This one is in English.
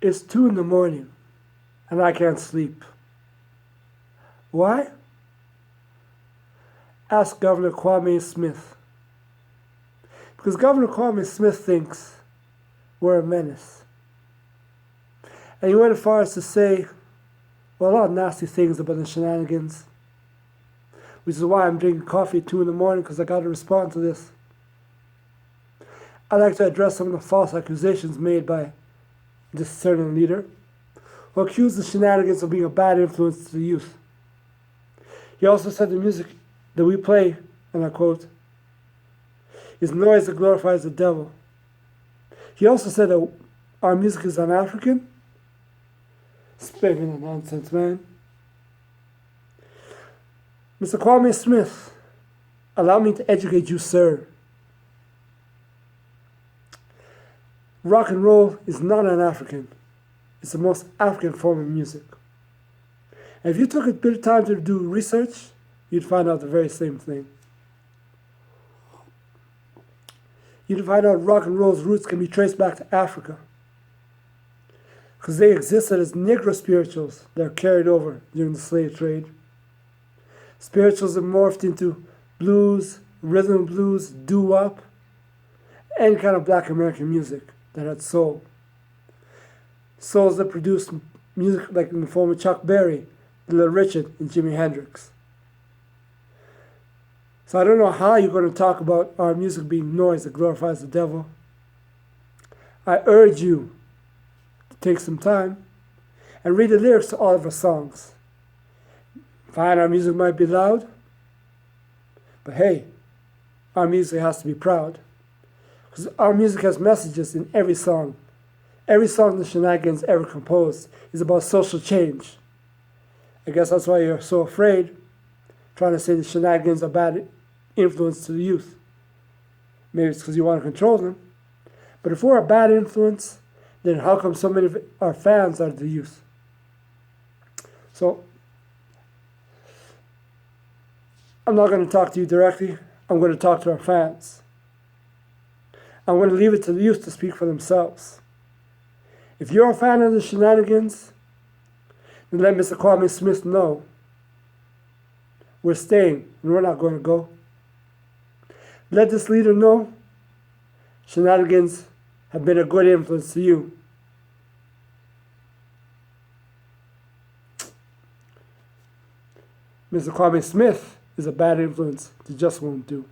It's 2 in the morning and I can't sleep. Why? Ask Governor Kwame Smith. Because Governor Kwame Smith thinks we're a menace. And he went as far as to say, well, a lot of nasty things about the Shenanigans, which is why I'm drinking coffee at 2 in the morning, because I got to respond to this. I'd like to address some of the false accusations made by this certain leader, who accused the Shenanigans of being a bad influence to the youth. He also said the music that we play, and I quote, is noise that glorifies the devil. He also said that our music is UnAfrican. Spitting the nonsense, man. Mr. Kwame Smith, allow me to educate you, sir. Rock and roll is not UnAfrican. It's the most African form of music. And if you took a bit of time to do research, you'd find out the very same thing. You'd find out rock and roll's roots can be traced back to Africa, because they existed as Negro spirituals that are carried over during the slave trade. Spirituals that morphed into blues, rhythm and blues, doo-wop, any kind of black American music that had soul. Souls that produced music like in the form of Chuck Berry, Little Richard, and Jimi Hendrix. So I don't know how you're going to talk about our music being noise that glorifies the devil. I urge you to take some time and read the lyrics to all of our songs. Fine, our music might be loud, but hey, our music has to be proud. Because our music has messages in every song. Every song the Shenanigans ever composed is about social change. I guess that's why you're so afraid, trying to say the Shenanigans are bad influence to the youth. Maybe it's because you want to control them. But if we're a bad influence, then how come so many of our fans are the youth? So, I'm not going to talk to you directly. I'm going to talk to our fans. I'm going to leave it to the youth to speak for themselves. If you're a fan of the Shenanigans, then let Mr. Kwame Smith know we're staying and we're not going to go. Let this leader know Shenanigans have been a good influence to you. Mr. Kwame Smith is a bad influence that just won't do.